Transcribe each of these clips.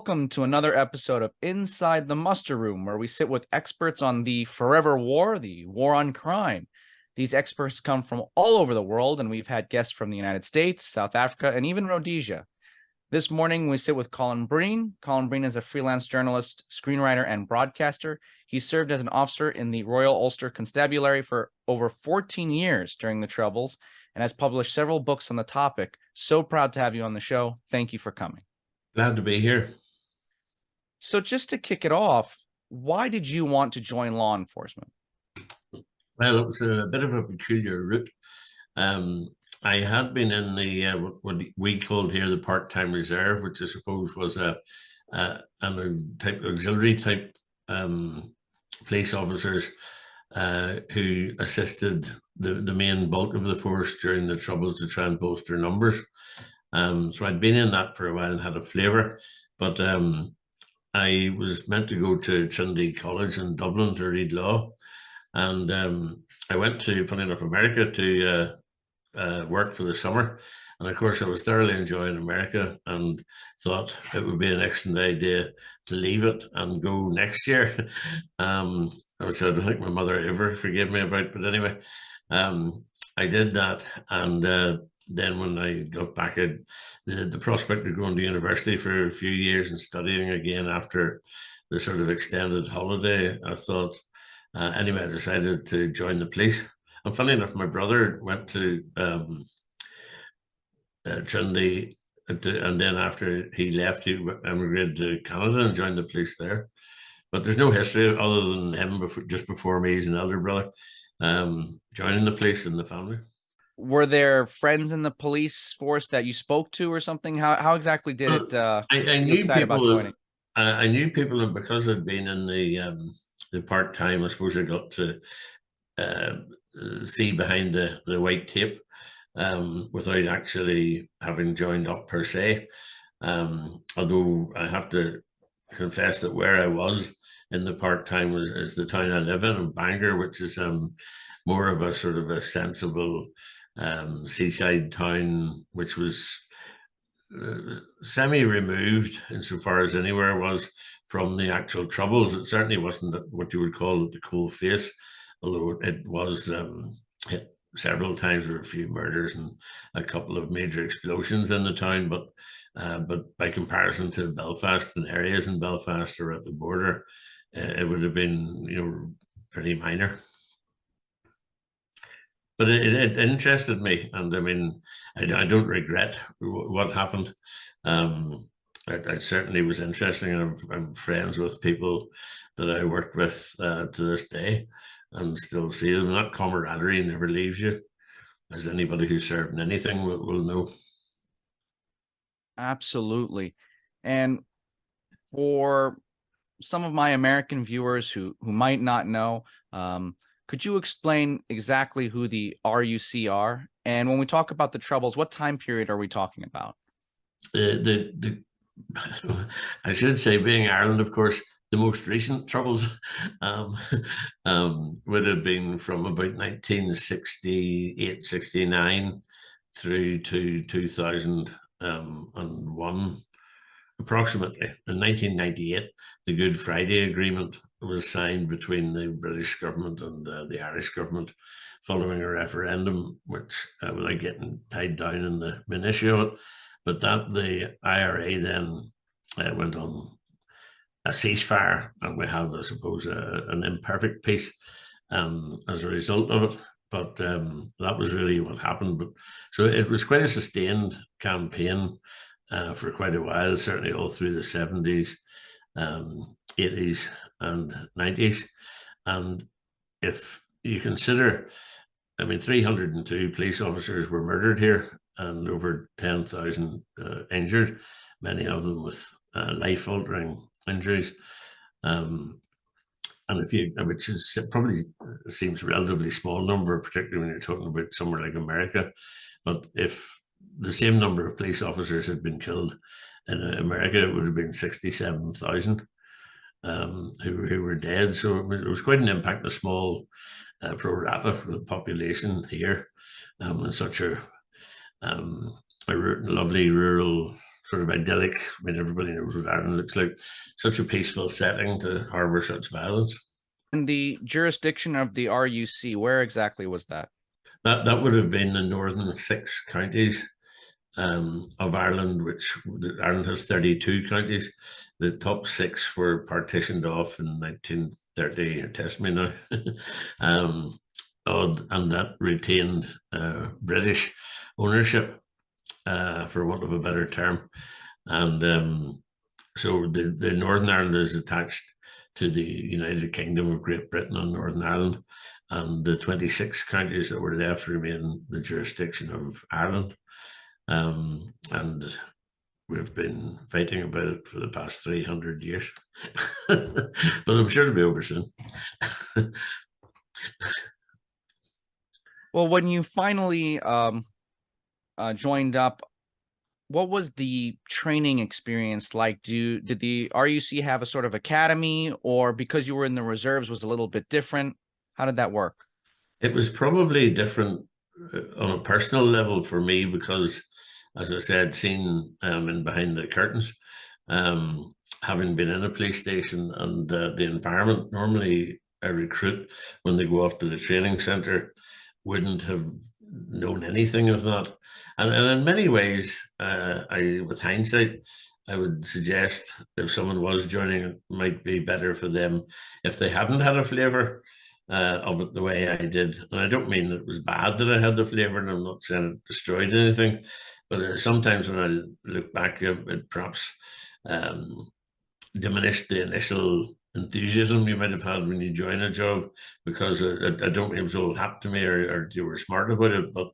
Welcome to another episode of Inside the Muster Room, where we sit with experts on the forever war, the war on crime. These experts come from all over the world, and we've had guests from the United States, South Africa, and even Rhodesia. This morning, we sit with Colin Breen. Colin Breen is a freelance journalist, screenwriter, and broadcaster. He served as an officer in the Royal Ulster Constabulary for over 14 years during the Troubles and has published several books on the topic. So proud to have you on the show. Thank you for coming. Glad to be here. So just to kick it off, why did you want to join law enforcement? Well, it was a bit of a peculiar route. I had been in the what we called here the part-time reserve, which I suppose was a type auxiliary type police officers who assisted the main bulk of the force during the Troubles to try and bolster numbers. So I'd been in that for a while and had a flavour, but I was meant to go to Trinity College in Dublin to read law, and I went to, funny enough, America to work for the summer. And of course, I was thoroughly enjoying America and thought it would be an excellent idea to leave it and go next year, which I don't think my mother ever forgave me about. But anyway, I did that, and then when I got back, the prospect of going to university for a few years and studying again after the sort of extended holiday, I thought, anyway, I decided to join the police. And funny enough, my brother went to Trinity, and then after he left, he emigrated to Canada and joined the police there. But there's no history other than him just before me. He's an elder brother, joining the police in the family. Were there friends in the police force that you spoke to or something? How exactly did it I knew excited about joining? I knew people, and because I'd been in the part-time, I suppose I got to see behind the white tape without actually having joined up per se. Although I have to confess that where I was in the part-time is the town I live in Bangor, which is more of a sort of a sensible seaside town, which was semi-removed insofar as anywhere was from the actual Troubles. It certainly wasn't what you would call the cold face, although it was hit several times with a few murders and a couple of major explosions in the town. But by comparison to Belfast and areas in Belfast or at the border, it would have been pretty minor. But it interested me, and I mean, I don't regret what happened. I certainly was interesting, and I'm friends with people that I worked with to this day, and still see them. That camaraderie never leaves you, as anybody who served in anything will know. Absolutely. And for some of my American viewers who might not know, could you explain exactly who the RUC are? And when we talk about the Troubles, what time period are we talking about? I should say, being Ireland, of course, the most recent Troubles would have been from about 1968, 69 through to 2001. Approximately in 1998, the Good Friday Agreement was signed between the British government and the Irish government following a referendum, which without getting tied down in the minutiae of it, but that the IRA then went on a ceasefire, and we have, I suppose, an imperfect peace as a result of it. But that was really what happened. But so it was quite a sustained campaign for quite a while, certainly all through the 70s, 80s, and 90s. And if you consider, I mean, 302 police officers were murdered here and over 10,000 injured, many of them with life-altering injuries. And which is probably seems a relatively small number, particularly when you're talking about somewhere like America. But if the same number of police officers had been killed in America, it would have been 67,000 who were dead. So it was quite an impact, a small pro rata of the population here in such a lovely rural sort of idyllic. I mean, everybody knows what Ireland looks like. Such a peaceful setting to harbour such violence. And the jurisdiction of the RUC, where exactly was that? That would have been the northern six counties of Ireland, which Ireland has 32 counties. The top six were partitioned off in 1930, test me now, um, and that retained British ownership, for want of a better term. And so the Northern Ireland is attached to the United Kingdom of Great Britain and Northern Ireland, and the 26 counties that were left remain the jurisdiction of Ireland. And we've been fighting about it for the past 300 years, but I'm sure it'll be over soon. Well, when you finally joined up, what was the training experience like? Did the RUC have a sort of academy, or because you were in the reserves was a little bit different? How did that work? It was probably different on a personal level for me because, as I said, seen in behind the curtains, having been in a police station and the environment. Normally, a recruit, when they go off to the training centre, wouldn't have known anything of that. And in many ways, with hindsight, I would suggest if someone was joining, it might be better for them if they hadn't had a flavour of it the way I did. And I don't mean that it was bad that I had the flavour, and I'm not saying it destroyed anything, but sometimes when I look back, it perhaps diminished the initial enthusiasm you might have had when you join a job, because I don't think it was all hap to me, or you were smart about it, but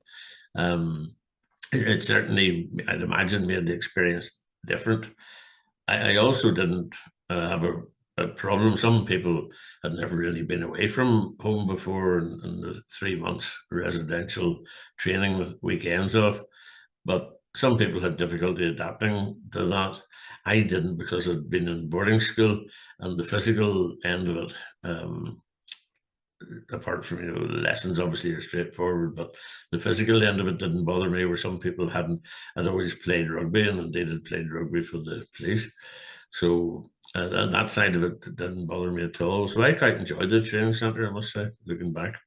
it certainly, I'd imagine, made the experience different. I also didn't have a problem. Some people had never really been away from home before, and the 3 months residential training with weekends off. But some people had difficulty adapting to that. I didn't, because I'd been in boarding school, and the physical end of it, apart from the lessons obviously are straightforward, but the physical end of it didn't bother me, where some people hadn't. I'd always played rugby, and indeed had played rugby for the police, so that side of it didn't bother me at all. So I quite enjoyed the training centre, I must say, looking back.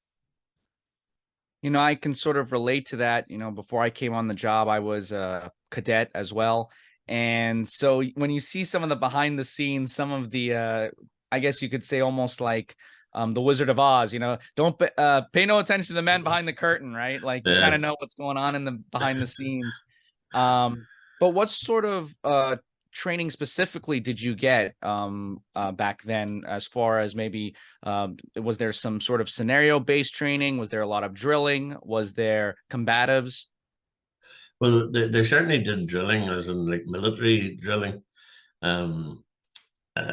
I can sort of relate to that. Before I came on the job, I was a cadet as well. And so when you see some of the behind the scenes, some of the, I guess you could say almost like the Wizard of Oz, don't pay no attention to the men behind the curtain, right? Like you kind Yeah. of know what's going on in the behind the scenes. But what sort of training specifically did you get back then, as far as maybe was there some sort of scenario based training? Was there a lot of drilling? Was there combatives? Well, they certainly did drilling, as in like military drilling, um,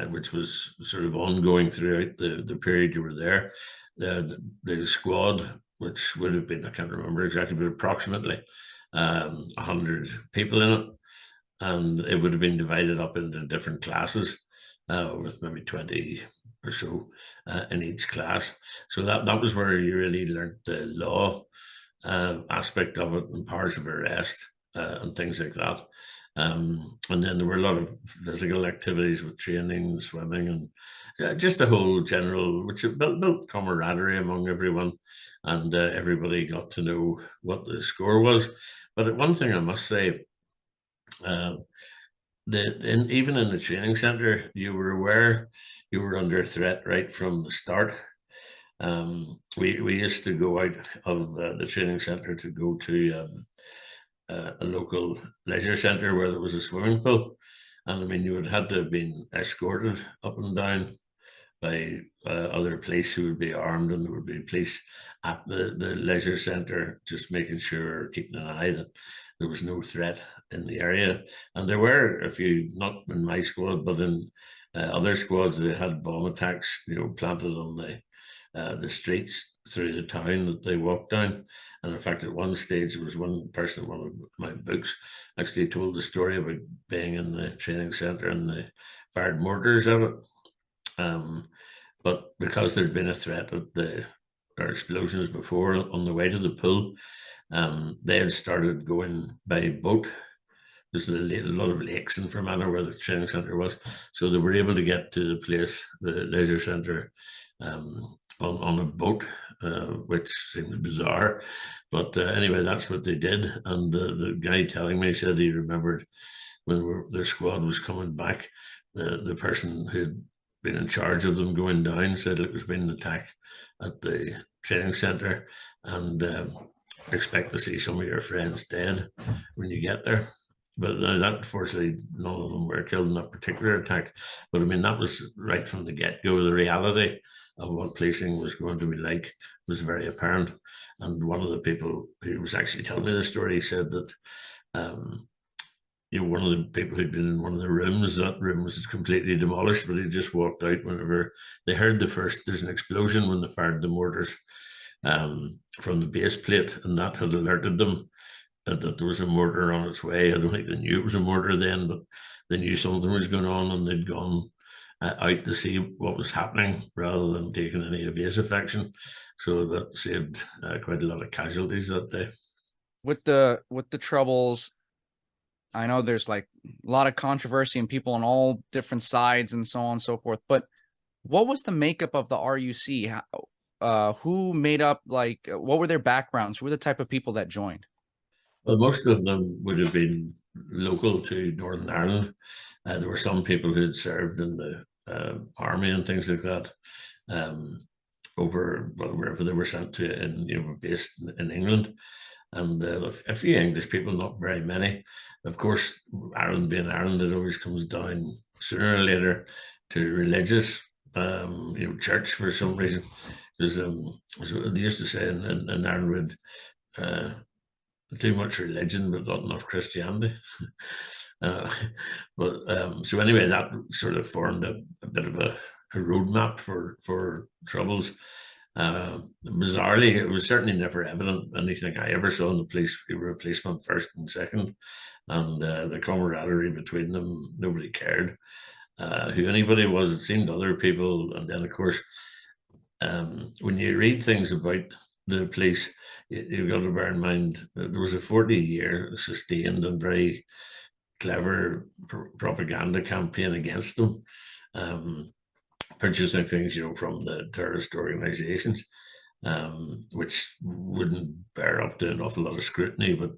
which was sort of ongoing throughout the period you were there. The squad, which would have been, I can't remember exactly, but approximately 100 people in it, and it would have been divided up into different classes, with maybe 20 or so in each class. So that was where you really learned the law aspect of it, and powers of arrest, and things like that. And then there were a lot of physical activities with training, swimming, and just a whole general, which built camaraderie among everyone, and everybody got to know what the score was. But one thing I must say, uh, even in the training centre, you were aware you were under threat right from the start. We used to go out of the training centre to go to a local leisure centre where there was a swimming pool, and I mean you would had to have been escorted up and down by other police who would be armed, and there would be police at the leisure centre just making sure, keeping an eye that there was no threat in the area. And there were a few, not in my squad, but in other squads, they had bomb attacks, planted on the streets through the town that they walked down. And in fact, at one stage, there was one person, one of my books, actually told the story about being in the training centre and they fired mortars at it. But because there'd been a threat of or explosions before on the way to the pool, they had started going by boat there's a lot of lakes in Fermanagh where the training centre was, so they were able to get to the place, the leisure centre, on a boat, which seems bizarre, but anyway, that's what they did. And the guy telling me said he remembered when their squad was coming back, the person who'd been in charge of them going down said, "Look, there's been an attack at the training centre, and expect to see some of your friends dead when you get there." But that, unfortunately, none of them were killed in that particular attack. But I mean, that was right from the get-go. The reality of what policing was going to be like was very apparent. And one of the people who was actually telling me the story said that one of the people who'd been in one of the rooms, that room was completely demolished, but he just walked out whenever they heard there's an explosion when they fired the mortars from the base plate, and that had alerted them that there was a mortar on its way. I don't think they knew it was a mortar then, but they knew something was going on, and they'd gone out to see what was happening rather than taking any evasive action. So that saved quite a lot of casualties that day. With the troubles, I know there's like a lot of controversy and people on all different sides and so on and so forth. But what was the makeup of the RUC? Who made up, like, what were their backgrounds? Who were the type of people that joined? Well, most of them would have been local to Northern Ireland. There were some people who had served in the army and things like that, over wherever they were sent to, and based in England. And a few English people, not very many. Of course, Ireland being Ireland, it always comes down sooner or later to religious, church for some reason. Because they used to say in Ireland, too much religion but not enough Christianity. So anyway, that sort of formed a bit of a roadmap for troubles. Bizarrely, it was certainly never evident anything I ever saw in the police. We were a policeman first and second, and the camaraderie between them, nobody cared who anybody was. It seemed other people. And then, of course, when you read things about the police, you've got to bear in mind that there was a 40-year sustained and very clever propaganda campaign against them, purchasing things, from the terrorist organizations, which wouldn't bear up to an awful lot of scrutiny. But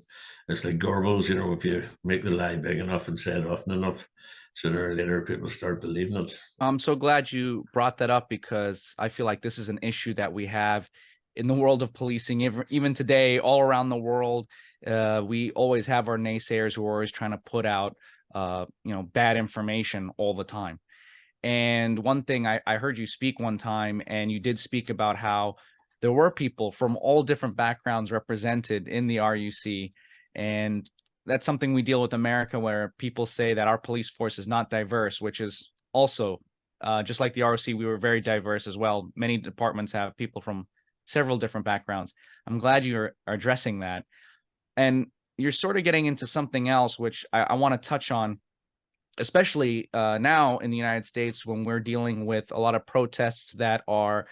it's like Gorbals, if you make the lie big enough and say it often enough, sooner or later people start believing it. I'm so glad you brought that up, because I feel like this is an issue that we have in the world of policing, even today, all around the world. We always have our naysayers who are always trying to put out, bad information all the time. And one thing I heard you speak one time, and you did speak about how there were people from all different backgrounds represented in the RUC. And that's something we deal with in America, where people say that our police force is not diverse, which is also, just like the ROC, we were very diverse as well. Many departments have people from several different backgrounds. I'm glad you're addressing that. And you're sort of getting into something else, which I want to touch on, especially now in the United States, when we're dealing with a lot of protests that are,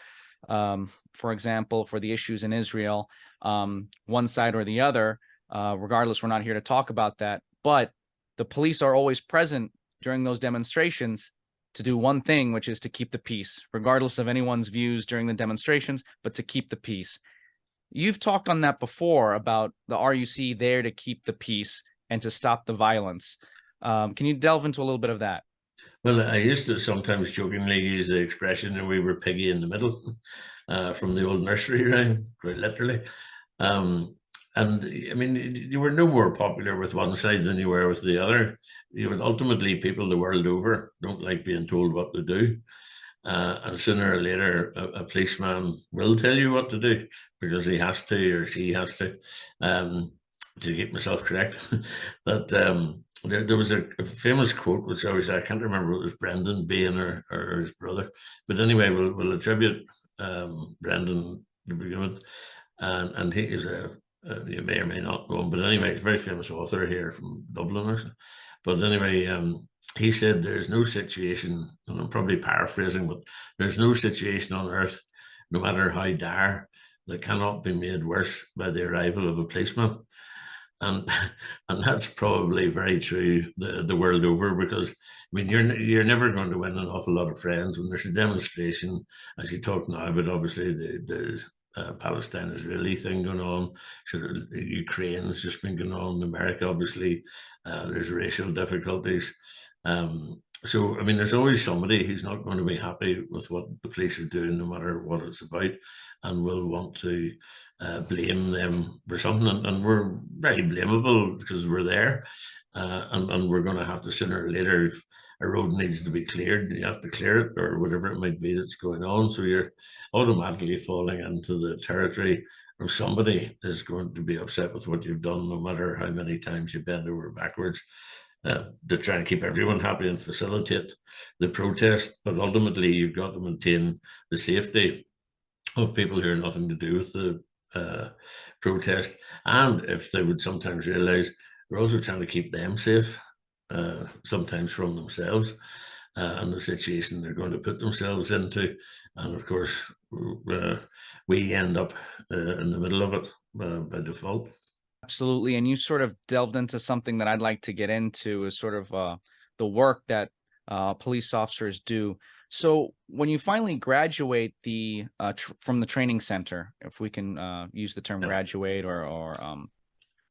for example, for the issues in Israel, one side or the other. Regardless, we're not here to talk about that. But the police are always present during those demonstrations to do one thing, which is to keep the peace, regardless of anyone's views during the demonstrations, but to keep the peace. You've talked on that before about the RUC there to keep the peace and to stop the violence. Can you delve into a little bit of that? Well, I used to sometimes jokingly use the expression that we were piggy in the middle, from the old nursery rhyme, quite literally. And I mean, you were no more popular with one side than you were with the other. Ultimately, people the world over don't like being told what to do. And sooner or later, a policeman will tell you what to do because he has to, or she has to keep myself correct. But there was a famous quote, which I can't remember, it was Brendan Bain or his brother. But anyway, we'll attribute Brendan to begin with. And he is you may or may not know him, but anyway, he's a very famous author here from Dublin. But anyway, he said there's no situation, and I'm probably paraphrasing, but there's no situation on earth, no matter how dire, that cannot be made worse by the arrival of a policeman. and and that's probably very true the world over, because I mean you're never going to win an awful lot of friends when there's a demonstration, as you talk now, but obviously the Palestine-Israeli thing going on, sort of Ukraine's just been going on, America obviously, there's racial difficulties. So I mean, there's always somebody who's not going to be happy with what the police are doing, no matter what it's about, and will want to blame them for something, and we're very blamable because we're there, and we're going to have to, sooner or later, if a road needs to be cleared, you have to clear it, or whatever it might be that's going on. So you're automatically falling into the territory of somebody is going to be upset with what you've done, no matter how many times you bend over backwards to try and keep everyone happy and facilitate the protest. But ultimately, you've got to maintain the safety of people who are nothing to do with the protest. And if they would sometimes realize, we're also trying to keep them safe, sometimes from themselves, and the situation they're going to put themselves into. And of course, we end up in the middle of it by default. Absolutely. And you sort of delved into something that I'd like to get into, is sort of the work that police officers do. So when you finally graduate from the training center, if we can use the term Yeah. graduate, or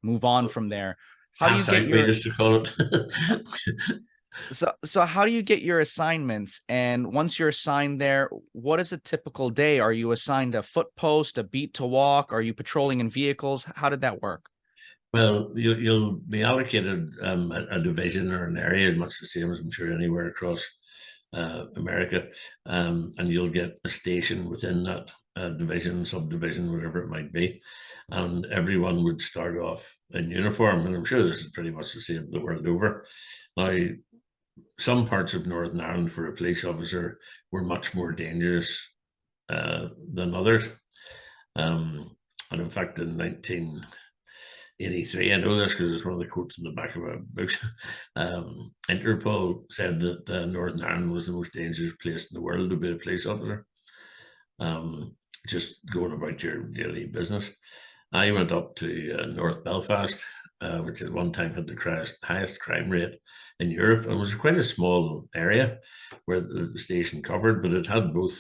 move on from there, how do you Pass get out, we your used to call it. so how do you get your assignments? And once you're assigned there, what is a typical day? Are you assigned a foot post, a beat to walk? Are you patrolling in vehicles? How did that work? Well, you'll be allocated a division or an area, much the same as I'm sure anywhere across America, and you'll get a station within that division, subdivision, whatever it might be, and everyone would start off in uniform. And I'm sure this is pretty much the same the world over. Now, some parts of Northern Ireland for a police officer were much more dangerous than others. And in fact, in 1983, I know this because it's one of the quotes in the back of a book. Interpol said that Northern Ireland was the most dangerous place in the world to be a police officer, just going about your daily business. I went up to North Belfast, which at one time had the highest crime rate in Europe. It was quite a small area where the station covered, but it had both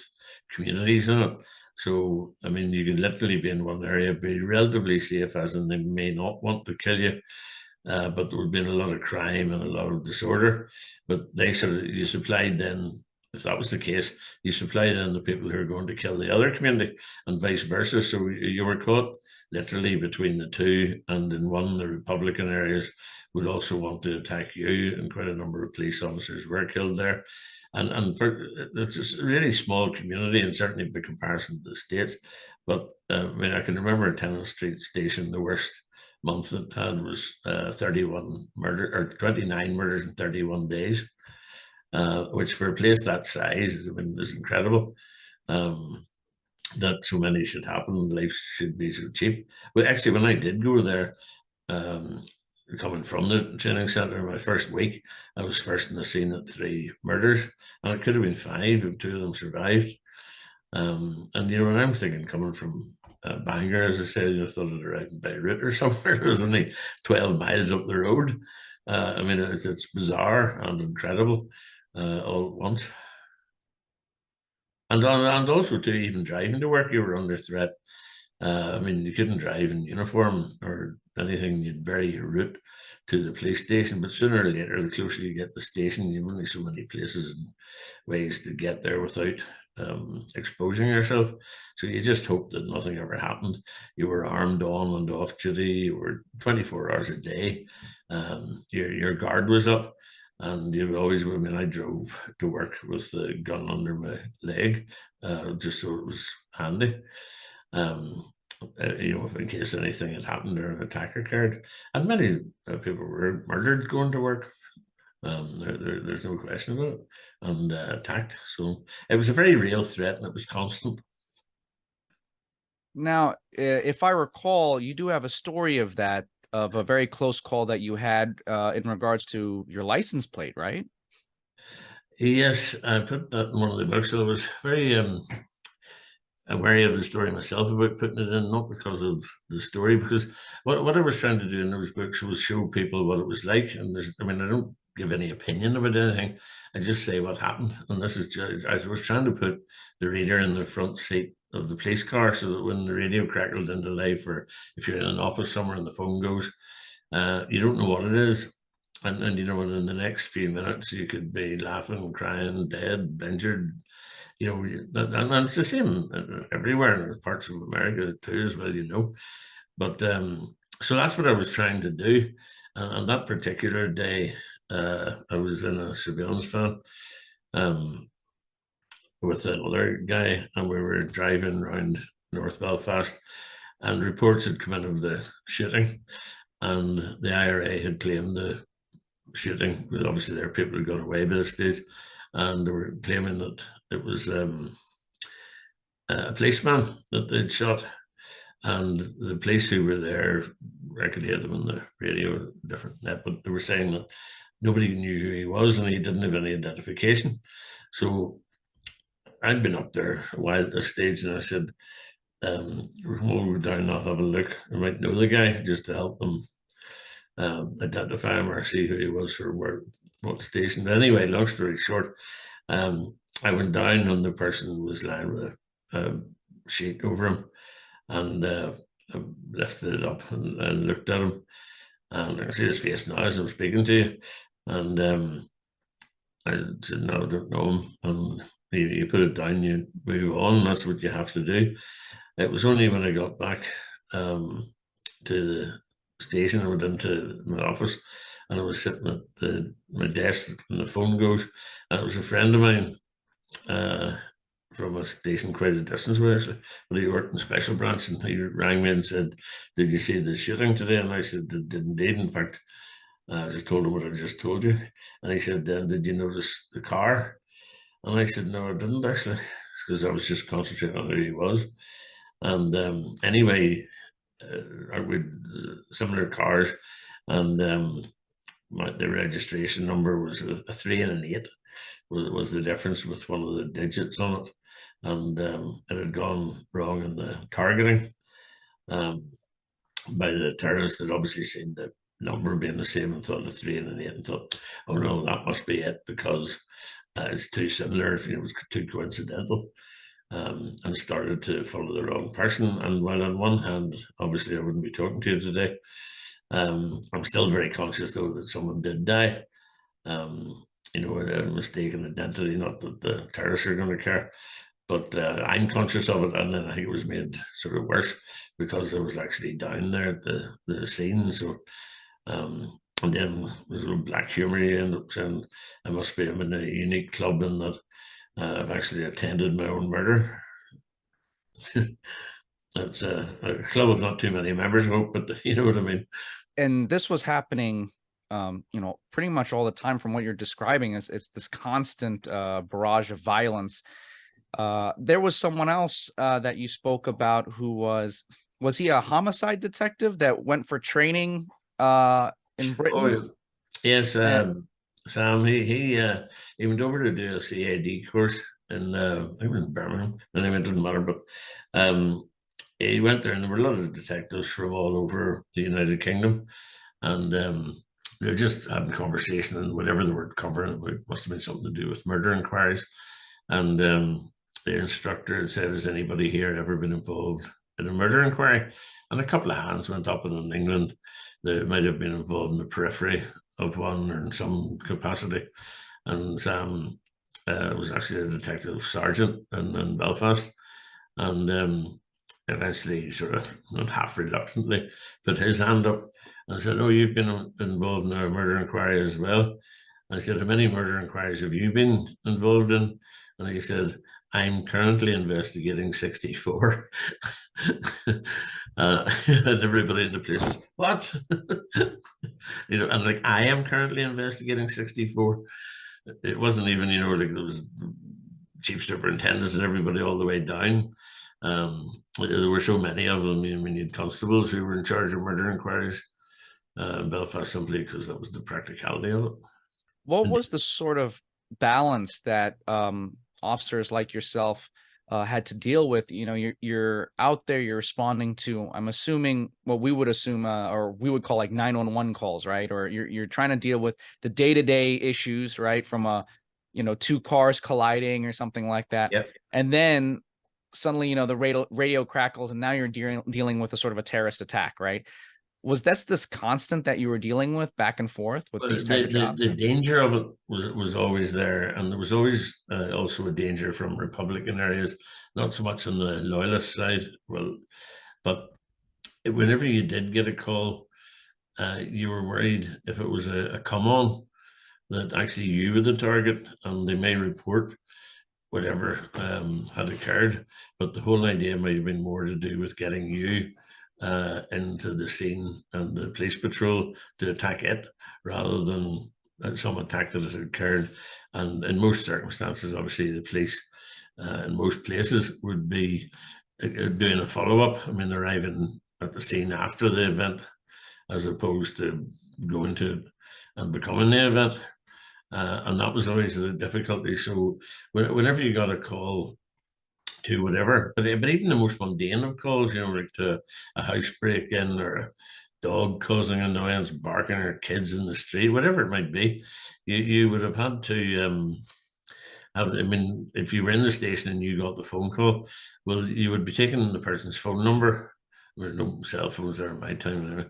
communities in it. So, I mean, you could literally be in one area, be relatively safe, as in they may not want to kill you, but there would be a lot of crime and a lot of disorder. But they sort of, you supplied then, if that was the case, you supplied in the people who are going to kill the other community, and vice versa. So you were caught literally between the two, and in one, the Republican areas would also want to attack you, and quite a number of police officers were killed there. And for it's a really small community, and certainly by comparison to the States. But I mean, I can remember Tennant Street Station, the worst month it had was 31 murder or 29 murders in 31 days, which for a place that size is, I mean, is incredible. That so many should happen, life should be so cheap. But actually, when I did go there, um, coming from the training centre, my first week, I was first in the scene at 3 murders, and it could have been 5 if 2 of them survived. And you know, when I'm thinking, coming from Bangor, as I said, you know, thought I'd arrived in Beirut or somewhere. It was only 12 miles up the road. I mean, it's bizarre and incredible all at once. And also, to even driving to work, you were under threat. I mean, you couldn't drive in uniform or anything. You'd vary your route to the police station, but sooner or later, the closer you get to the station, you've only so many places and ways to get there without exposing yourself. So you just hope that nothing ever happened. You were armed on and off duty. You were 24 hours a day. Your guard was up. And you always, I mean, I drove to work with the gun under my leg, just so it was handy. Um, you know, if in case anything had happened or an attack occurred. And many people were murdered going to work. There's no question about it, and attacked. So it was a very real threat, and it was constant. Now, if I recall, you do have a story of that, of a very close call that you had in regards to your license plate, right? Yes, I put that in one of the books. So it was very wary of the story myself about putting it in, not because of the story, because what I was trying to do in those books was show people what it was like. And I mean, I don't give any opinion about anything. I just say what happened. And this is just, I was trying to put the reader in the front seat of the police car so that when the radio crackled into life, or if you're in an office somewhere and the phone goes, you don't know what it is. And you know, in the next few minutes, you could be laughing, crying, dead, injured, you know, and it's the same everywhere in parts of America too, as well, you know. But so that's what I was trying to do. And that particular day, I was in a surveillance van um, with another guy, and we were driving around North Belfast, and reports had come in of the shooting, and the IRA had claimed the shooting. Obviously, there are people who got away by this stage, and they were claiming that it was a policeman that they'd shot, and the police who were there, I could hear them on the radio, different net, but they were saying that nobody knew who he was and he didn't have any identification. So I'd been up there a while at this stage, and I said, we'll go down and have a look. I might know the guy just to help them identify him or see who he was or what station. But anyway, long story short, I went down and the person was lying with a sheet over him, and I lifted it up and looked at him, and I can see his face now as I'm speaking to you. And I said, no, I don't know him. And you put it down, you move on. That's what you have to do. It was only when I got back to the station, I went into my office, and I was sitting at my desk, and the phone goes, and it was a friend of mine from a station quite a distance away, actually, but he worked in special branch, and he rang me and said, "Did you see the shooting today?" And I said, "Did indeed. In fact, I just told him what I just told you." And he said, "Then did you notice the car?" And I said, "No, I didn't actually," because I was just concentrating on who he was. And anyway, with similar cars, and the registration number was a 3 and an 8 was the difference with one of the digits on it, and it had gone wrong in the targeting um, by the terrorists. Had obviously seen the number being the same and thought a 3 and an 8, and thought, "Oh no, that must be it because it's too similar. If it was too coincidental." And started to follow the wrong person. And while on one hand, obviously, I wouldn't be talking to you today, I'm still very conscious, though, that someone did die. You know, a mistaken identity, not that the terrorists are going to care, but I'm conscious of it. And then I think it was made sort of worse because I was actually down there at the scene. So, and then there's a little black humor. You end up saying, I must be, I'm in a unique club in that I've actually attended my own murder. It's a club of not too many members, I hope, but you know what I mean. And this was happening, you know, pretty much all the time from what you're describing. It's this constant barrage of violence. There was someone else that you spoke about who was he a homicide detective that went for training in Britain? Oh, yes, And Sam. He went over to do a CAD course in I think it was in Birmingham. The name it doesn't matter, but he went there, and there were a lot of detectives from all over the United Kingdom, and they're just having conversation, and whatever they were covering, it must have been something to do with murder inquiries. And the instructor had said, "Has anybody here ever been involved in a murder inquiry?" And a couple of hands went up, and in England, they might have been involved in the periphery of one or in some capacity. And Sam was actually a detective sergeant in Belfast, and eventually, sort of not half reluctantly, put his hand up and said, "Oh, you've been involved in a murder inquiry as well." I said, "How many murder inquiries have you been involved in?" And he said, "I'm currently investigating 64." And everybody in the place was, "What?" You know, and like, I am currently investigating 64. It wasn't even, you know, like there was chief superintendents and everybody all the way down. There were so many of them. I mean, you had constables who were in charge of murder inquiries in Belfast simply because that was the practicality of it. what And was the sort of balance that officers like yourself had to deal with. You're out there, you're responding to, I'm assuming, what we would assume, or we would call like 911 calls, right? Or you're trying to deal with the day-to-day issues, right? From two cars colliding or something like that. Yep. And then suddenly, the radio crackles, and now you're dealing with a sort of a terrorist attack, right? Was that's this constant that you were dealing with back and forth with Well, these type of the jobs? danger of it was always there, and there was always also a danger from Republican areas, not so much on the loyalist side. Well, but whenever you did get a call, you were worried if it was a come on that actually you were the target, and they may report whatever had occurred. But the whole idea might have been more to do with getting you into the scene and the police patrol to attack it rather than some attack that had occurred. And in most circumstances, obviously, the police in most places would be doing a follow up. I mean, arriving at the scene after the event as opposed to going to it and becoming the event. And that was always the difficulty. So whenever you got a call to whatever, but even the most mundane of calls, like to a house break in or a dog causing annoyance, barking, or kids in the street, whatever it might be, you would have had to have. I mean, if you were in the station and you got the phone call, well, you would be taking the person's phone number. There's no cell phones there in my time now,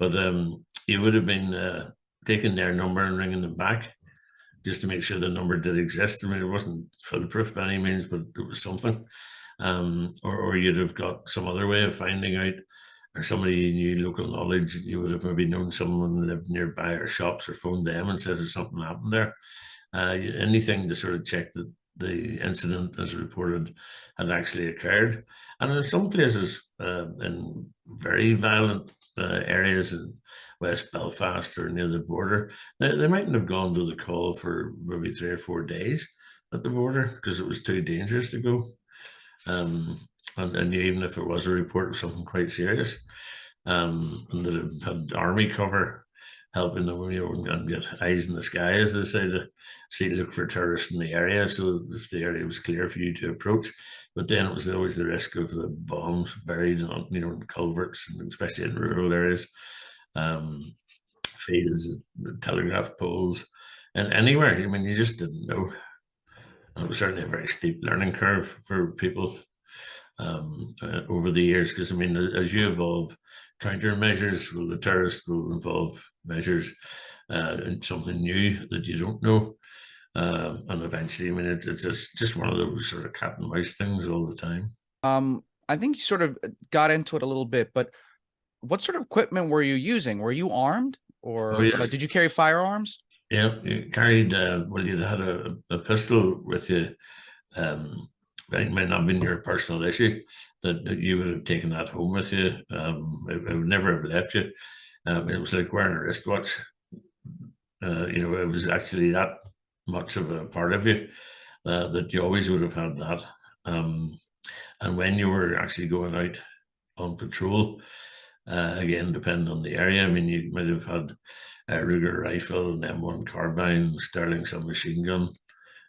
but you would have been taking their number and ringing them back just to make sure the number did exist. I mean, it wasn't foolproof by any means, but it was something. Or you'd have got some other way of finding out, or somebody you knew local knowledge. You would have maybe known someone who lived nearby or shops, or phoned them and said there's something happened there. Anything to sort of check that the incident, as reported, had actually occurred. And in some places, in very violent areas in West Belfast or near the border, they mightn't have gone to the call for maybe 3 or 4 days at the border because it was too dangerous to go. And even if it was a report of something quite serious, and that have had army cover helping them, and get eyes in the sky, as they say, to look for terrorists in the area. So if the area was clear for you to approach, but then it was always the risk of the bombs buried on, in culverts, and especially in rural areas, fields, telegraph poles, and anywhere. I mean, you just didn't know. And it was certainly a very steep learning curve for people over the years, because I mean, as you evolve countermeasures, well, the terrorists will involve measures and something new that you don't know, and eventually, I mean, it's just one of those sort of cat and mouse things all the time. I think you sort of got into it a little bit, but what sort of equipment were you using? Were you armed, Oh or yes, did you carry firearms? yeah, you carried well, you had a pistol with you. It might not have been your personal issue that you would have taken that home with you. It would never have left you. It was like wearing a wristwatch. It was actually that much of a part of you that you always would have had that. And when you were actually going out on patrol, again, depending on the area, I mean, you might have had a Ruger rifle, an M1 carbine, Sterling submachine gun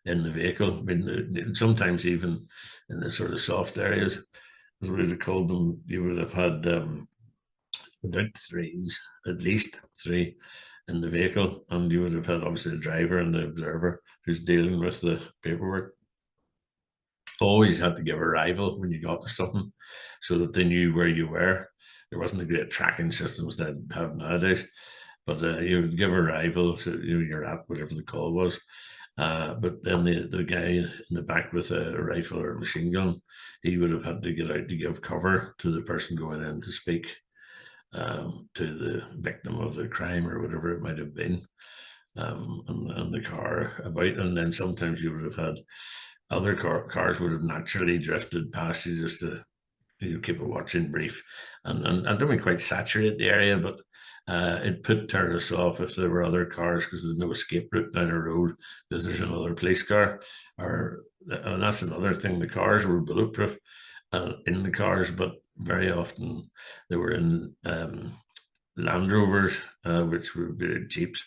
in the vehicle. I mean, sometimes even in the sort of soft areas, as we would have called them, you would have had about threes, at least three in the vehicle, and you would have had obviously the driver and the observer who's dealing with the paperwork. Always had to give a rival when you got to something so that they knew where you were. There wasn't the great tracking systems that have nowadays, but you would give a rival so you're at whatever the call was. But then the guy in the back with a rifle or a machine gun, he would have had to get out to give cover to the person going in to speak to the victim of the crime or whatever it might have been, and the car about. And then sometimes you would have had other cars would have naturally drifted past you just to keep a watching brief, and I don't mean quite saturate the area, but it put terrorists off if there were other cars because there's no escape route down a road because there's another police car, and that's another thing. The cars were bulletproof in the cars, but very often they were in Land Rovers, which were big Jeeps,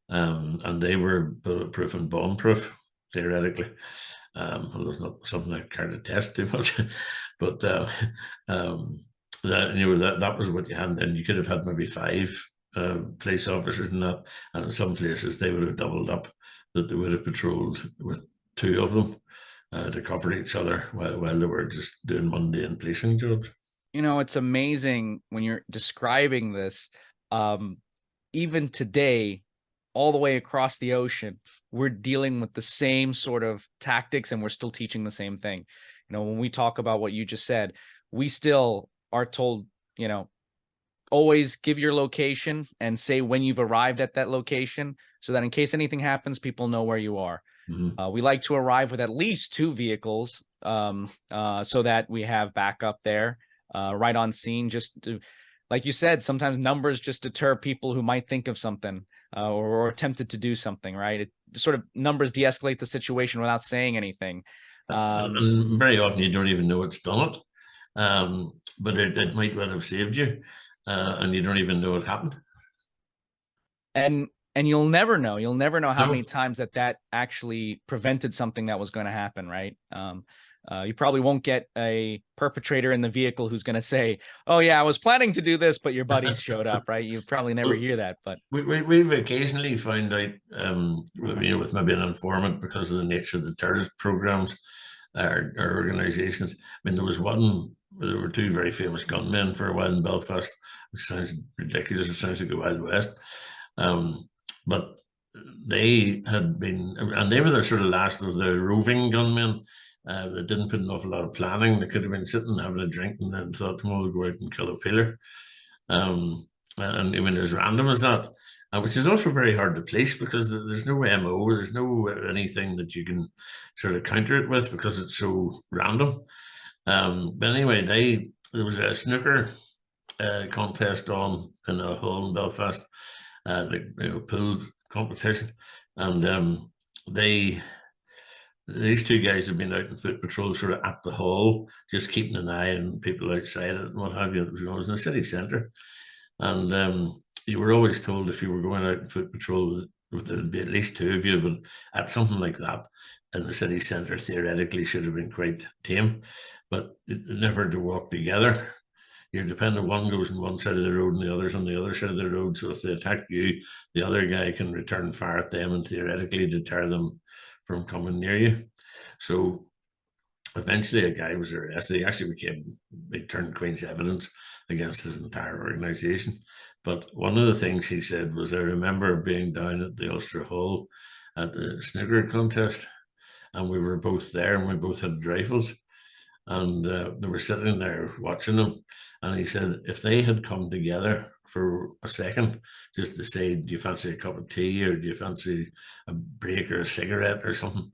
and they were bulletproof and bomb-proof theoretically. Well, it's not something I care to test too much, but um, that was what you had, and you could have had maybe five police officers in that, and in some places they would have doubled up, that they would have patrolled with two of them to cover each other while they were just doing mundane policing jobs. It's amazing when you're describing this. Even today, all the way across the ocean, we're dealing with the same sort of tactics, and we're still teaching the same thing. When we talk about what you just said, we still are told, always give your location and say when you've arrived at that location, so that in case anything happens, people know where you are. We like to arrive with at least two vehicles, so that we have backup there, right on scene. Just to, like you said, sometimes numbers just deter people who might think of something, or tempted to do something. Right? It sort of numbers de-escalate the situation without saying anything. And very often you don't even know it's done it, but it might well have saved you, and you don't even know it happened. And you'll never know. You'll never know how No. many times that actually prevented something that was going to happen, right? You probably won't get a perpetrator in the vehicle who's going to say, "Oh yeah, I was planning to do this, but your buddies showed up," right? You probably never Well, hear that, but we've occasionally found out, with maybe an informant because of the nature of the terrorist programs or organizations. I mean, there were two very famous gunmen for a while in Belfast, which sounds ridiculous. It sounds like the Wild West. But they had been, and they were the sort of last of the roving gunmen that didn't put an awful lot of planning. They could have been sitting having a drink and then thought, tomorrow we'll go out and kill a peeler. And even as random as that, which is also very hard to police because there's no MO, there's no anything that you can sort of counter it with because it's so random. But anyway, there was a snooker contest on in a hall in Belfast, the pool competition, and these two guys have been out in foot patrol, sort of at the hall, just keeping an eye on people outside it and what have you. It was in the city centre, and you were always told if you were going out in foot patrol, there'd be at least two of you. But at something like that in the city centre, theoretically should have been quite tame, but it never to walk together. You're dependent, one goes on one side of the road and the other's on the other side of the road. So if they attack you, the other guy can return fire at them and theoretically deter them from coming near you. So eventually a guy was arrested. He turned Queen's evidence against his entire organization. But one of the things he said was, I remember being down at the Ulster Hall at the snooker contest, and we were both there and we both had rifles, and they were sitting there watching them. And he said if they had come together for a second just to say, do you fancy a cup of tea, or do you fancy a break or a cigarette or something,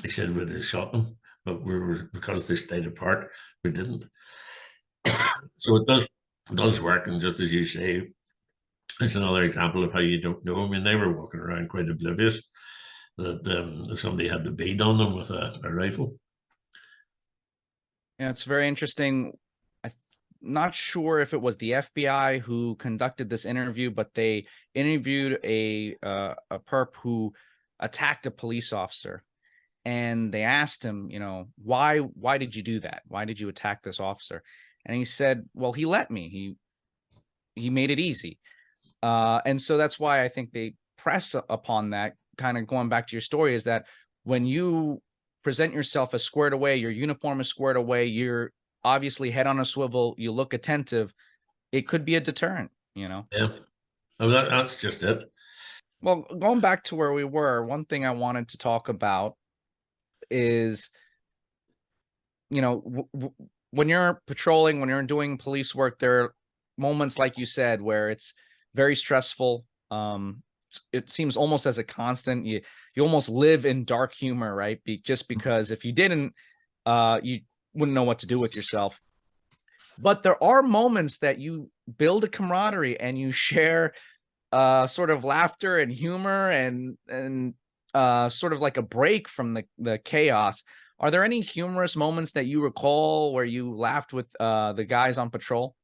he said we'd have shot them, but we were, because they stayed apart, we didn't. So it does work, and just as you say, it's another example of how you don't know. I mean, they were walking around quite oblivious that somebody had the bead on them with a rifle. Yeah, it's very interesting. I'm not sure if it was the FBI who conducted this interview, but they interviewed a perp who attacked a police officer, and they asked him, why did you do that? Why did you attack this officer? And he said, well, he let me. He made it easy. And so that's why I think they press upon that. Kind of going back to your story, is that when you present yourself as squared away, your uniform is squared away, you're obviously head on a swivel, you look attentive, it could be a deterrent. Yeah, well, that's just it. Well, going back to where we were, one thing I wanted to talk about is, when you're patrolling, when you're doing police work, there are moments, like you said, where it's very stressful. It seems almost as a constant. You almost live in dark humor, right? Just because if you didn't, you wouldn't know what to do with yourself. But there are moments that you build a camaraderie and you share sort of laughter and humor and sort of like a break from the chaos. Are there any humorous moments that you recall where you laughed with the guys on patrol?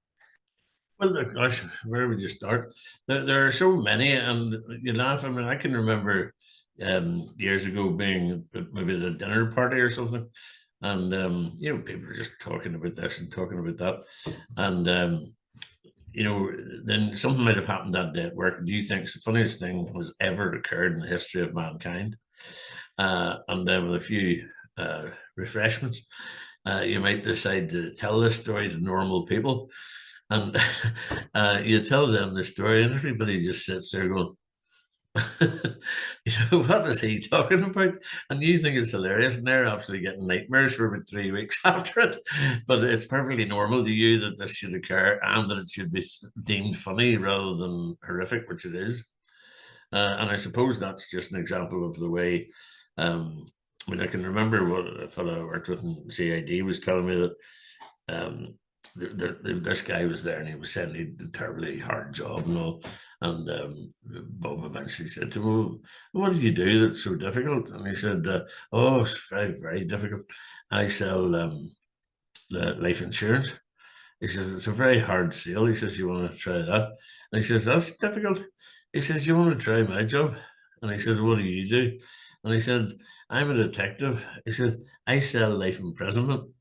Well, gosh, where would you start? There are so many, and you laugh. I mean, I can remember years ago, being maybe at a dinner party or something, and people are just talking about this and talking about that, and then something might have happened that day at work. Do you think it's the funniest thing has ever occurred in the history of mankind? And then with a few refreshments, you might decide to tell this story to normal people, and you tell them the story, and everybody just sits there going, what is he talking about? And you think it's hilarious, and they're absolutely getting nightmares for about 3 weeks after it. But it's perfectly normal to you that this should occur and that it should be deemed funny rather than horrific, which it is. And I suppose that's just an example of the way. I can remember what a fellow I worked with in CID was telling me that this guy was there and he was saying he had a terribly hard job and all. And Bob eventually said to him, well, what did you do that's so difficult? And he said, oh, it's very, very difficult. I sell life insurance. He says, it's a very hard sale. He says, you want to try that? And he says, that's difficult. He says, you want to try my job? And he says, what do you do? And he said, I'm a detective. He said, I sell life imprisonment.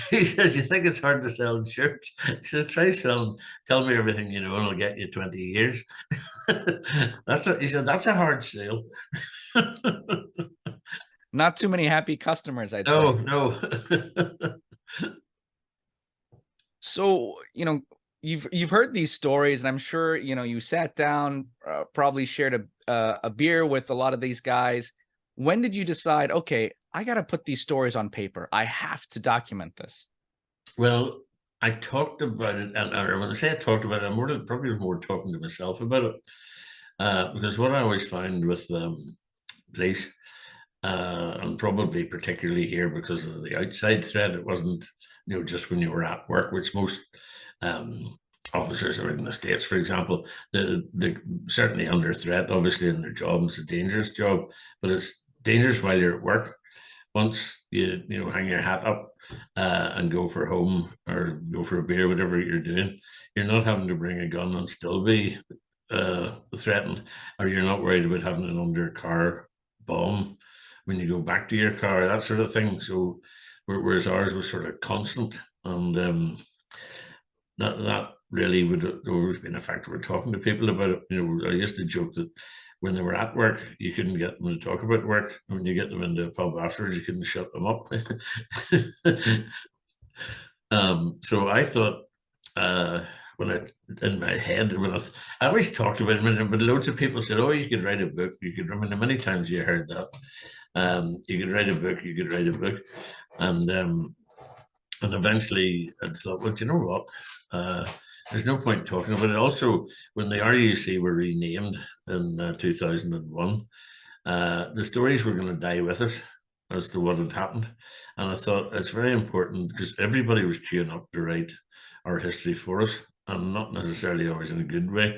He says, you think it's hard to sell insurance? He says, try selling, tell me everything you know, and I'll get you 20 years. He said, that's a hard sale. Not too many happy customers, I'd No, say. no. So, you've heard these stories, and I'm sure, you sat down, probably shared a beer with a lot of these guys. When did you decide, okay, I got to put these stories on paper. I have to document this? Well, I talked about it, and when I say I talked about it, I'm probably more talking to myself about it. Because what I always found with police, and probably particularly here because of the outside threat, it wasn't, just when you were at work, which most officers are in the States, for example, they're certainly under threat, obviously, in their job. It's a dangerous job, but it's dangerous while you're at work. Once you hang your hat up and go for home or go for a beer, whatever you're doing, you're not having to bring a gun and still be threatened, or you're not worried about having an undercar bomb when you go back to your car, that sort of thing. So, whereas ours was sort of constant, and that really would have always been a factor. We're talking to people about it. I used to joke that when they were at work, you couldn't get them to talk about work. When you get them into a pub afterwards, you couldn't shut them up. So I thought, when in my head, I always talked about it, but loads of people said, "Oh, you could write a book." You could. I mean, many times you heard that. You could write a book. You could write a book, and eventually I thought, well, do you know what? There's no point talking about it. Also, when the RUC were renamed in 2001, the stories were going to die with us as to what had happened. And I thought it's very important because everybody was queuing up to write our history for us, and not necessarily always in a good way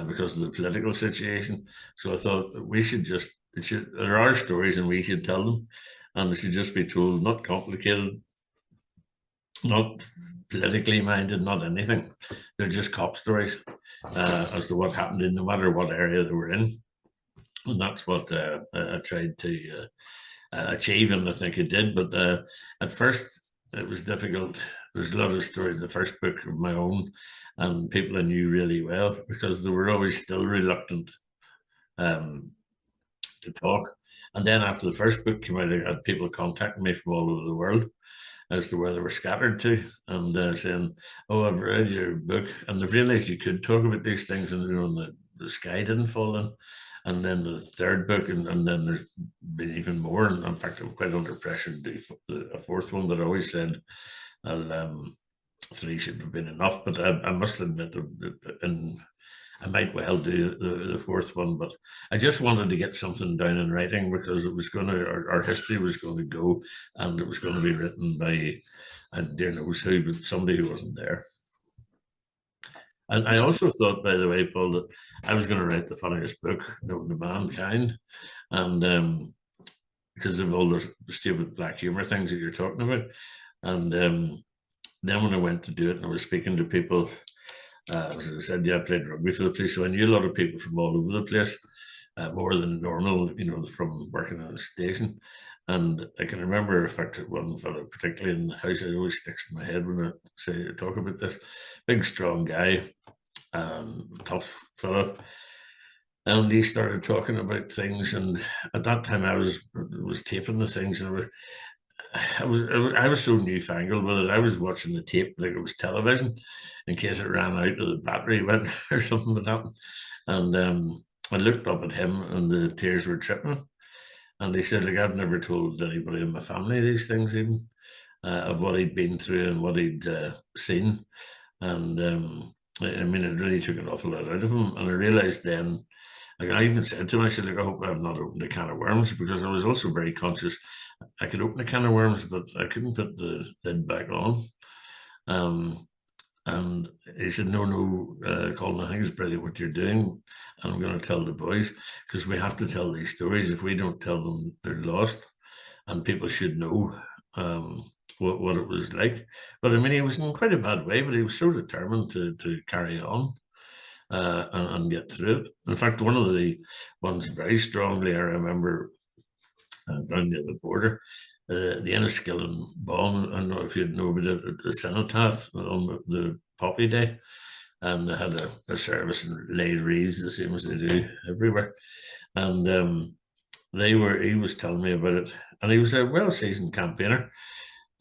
because of the political situation. So I thought we should there are stories and we should tell them, and they should just be told, not complicated, not politically minded, not anything. They're just cop stories as to what happened in no matter what area they were in. And that's what I tried to achieve, and I think it did. But at first, it was difficult. There's a lot of stories. The first book of my own, and people I knew really well, because they were always still reluctant to talk. And then after the first book came out, I had people contacting me from all over the world as to where they were scattered to, and saying, "Oh, I've read your book," and they've realised you could talk about these things, and the sky didn't fall in. And then the third book, and then there's been even more. And in fact, I'm quite under pressure to do a fourth one. But I always said, three should have been enough. But I must admit, and I might well do the fourth one. But I just wanted to get something down in writing, because it was going to, our history was going to go, and it was going to be written by, and dear knows who, but somebody who wasn't there. And I also thought, by the way, Paul, that I was going to write the funniest book known to mankind, and because of all the stupid black humor things that you're talking about. And then when I went to do it, and I was speaking to people, as I said, yeah, I played rugby for the police, so I knew a lot of people from all over the place. more than normal, from working on a station. And I can remember, in fact, one fellow, particularly in the house, it always sticks in my head when I talk about this. Big, strong guy, tough fellow. And he started talking about things, and at that time I was taping the things, and I was so newfangled with it. I was watching the tape like it was television, in case it ran out or the battery went or something would happen. And I looked up at him, and the tears were tripping. And he said, like, I've never told anybody in my family these things, even of what he'd been through and what he'd seen. And I mean, it really took an awful lot out of him. And I realized then, like, I even said to him, I said, like, I hope I've not opened a can of worms, because I was also very conscious I could open a can of worms, but I couldn't put the lid back on. Um, and he said, no, no, Colin, I think it's brilliant what you're doing. And I'm going to tell the boys, because we have to tell these stories. If we don't tell them, they're lost. And people should know what it was like. But I mean, he was in quite a bad way, but he was so determined to carry on and get through it. In fact, one of the ones very strongly I remember down near the border, the Enniskillen bomb. I don't know if you know about it, at the Cenotaph on the Poppy Day. And they had a service and laid wreaths, the same as they do everywhere. And he was telling me about it. And he was a well-seasoned campaigner,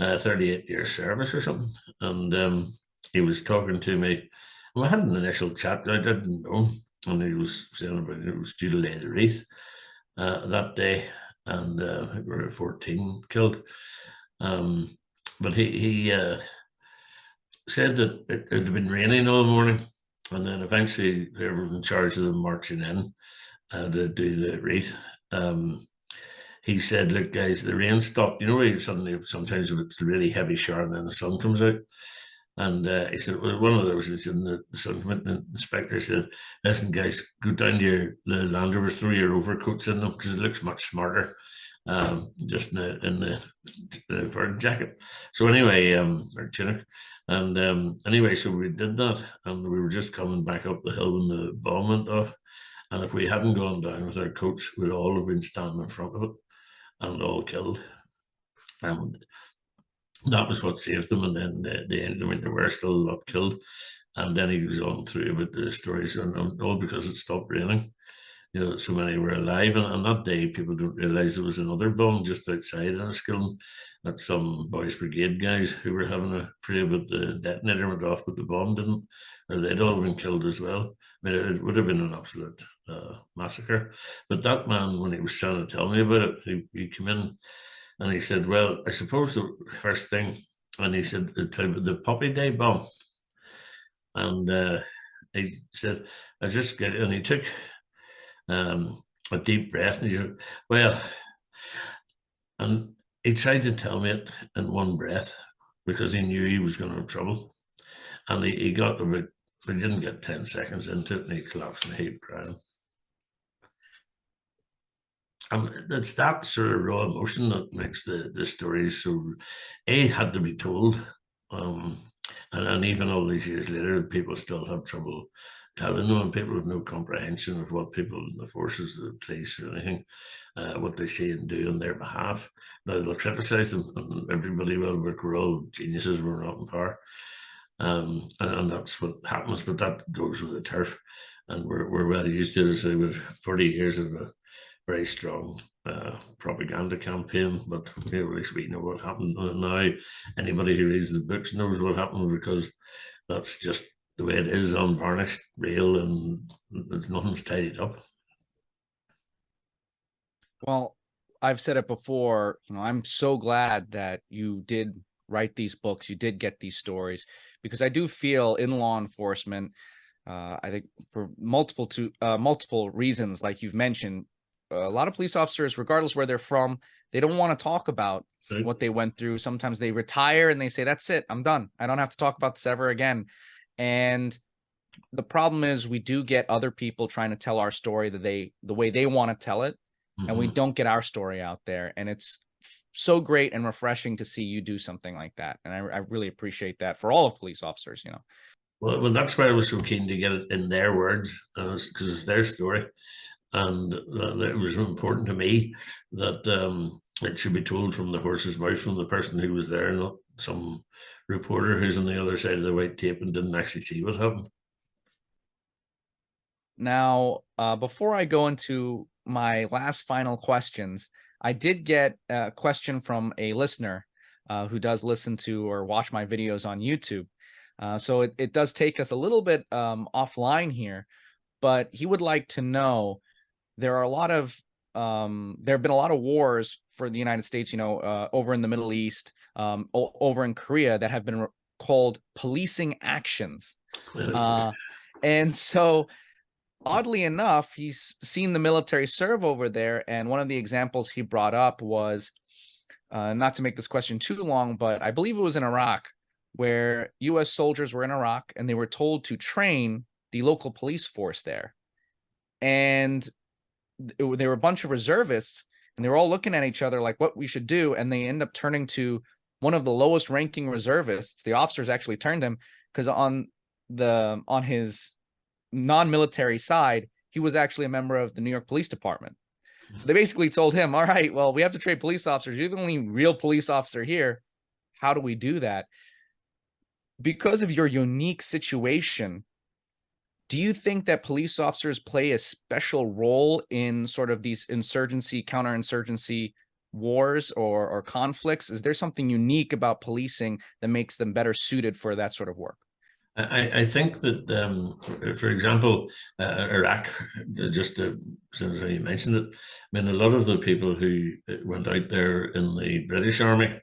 38 years service or something. And he was talking to me. We had an initial chat. I didn't know. And he was saying about it was due to lay the wreath that day. And I think we were 14 killed. But he said that it had been raining all morning. And then eventually whoever was in charge of them marching in to do the wreath, he said, look, guys, the rain stopped. You know, suddenly sometimes if it's really heavy shower and then the sun comes out. And he said, it was one of those. It's in the sun came out, the inspector said, listen, guys, go down to the Land Rovers, throw your overcoats in them, because it looks much smarter just in the fur jacket. So anyway, or tunic. And anyway, so we did that, and we were just coming back up the hill when the bomb went off. And if we hadn't gone down with our coats, we'd all have been standing in front of it and all killed. And that was what saved them. And then the end, I mean, there were still a lot killed. And then he goes on through with the stories, and all because it stopped raining. So many were alive. And that day, people don't realise there was another bomb just outside Enniskillen that some boys' brigade guys who were having a pray, but the detonator went off, but the bomb didn't, or they'd all been killed as well. I mean, it would have been an absolute massacre. But that man, when he was trying to tell me about it, he came in and he said, well, I suppose the first thing, and he said, the Poppy Day bomb. And he said, I just get it. And he took a deep breath, and he said, well, and he tried to tell me it in one breath because he knew he was going to have trouble. And he got about, he didn't get 10 seconds into it, and he collapsed and he crying. And it's that sort of raw emotion that makes the stories so, had to be told. And even all these years later, people still have trouble telling them, and people have no comprehension of what people in the forces, the police or anything, what they say and do on their behalf. Now they'll criticise them, and everybody will, we're all geniuses, we're not in power. And that's what happens, but that goes with the turf. And we're well used to it, as I say, with 40 years of a very strong propaganda campaign, but at least we know what happened. And now anybody who reads the books knows what happened, because that's just the way it is, unvarnished, real, and nothing's tidied up. Well, I've said it before, I'm so glad that you did write these books, you did get these stories, because I do feel in law enforcement, I think for multiple reasons, like you've mentioned, a lot of police officers, regardless where they're from, they don't want to talk about what they went through. Sometimes they retire and they say, that's it, I'm done. I don't have to talk about this ever again. And the problem is we do get other people trying to tell our story the way they want to tell it. And we don't get our story out there. And it's so great and refreshing to see you do something like that. And I really appreciate that for all of police officers, Well, that's why I was so keen to get it in their words, because it's their story. and it was important to me that it should be told from the horse's mouth, from the person who was there, not some reporter who's on the other side of the white tape and didn't actually see what happened. Now, before I go into my last final questions, I did get a question from a listener who does listen to or watch my videos on YouTube. So it does take us a little bit offline here, but he would like to know, there are a lot of there have been a lot of wars for the United States, over in the Middle East, over in Korea, that have been called policing actions. Uh, and so, oddly enough, he's seen the military serve over there, and one of the examples he brought up was, not to make this question too long, but I believe it was in Iraq, where U.S. soldiers were in Iraq and they were told to train the local police force there. And they were a bunch of reservists, and they were all looking at each other like what we should do, and they end up turning to one of the lowest ranking reservists. The officers actually turned him because on his non-military side, he was actually a member of the New York Police Department. So they basically told him, all right, well, we have to train police officers. You're the only real police officer here. How do we do that? Because of your unique situation, do you think that police officers play a special role in sort of these insurgency, counterinsurgency wars or conflicts? Is there something unique about policing that makes them better suited for that sort of work? I think that, for example, Iraq, just since you mentioned it, I mean, a lot of the people who went out there in the British Army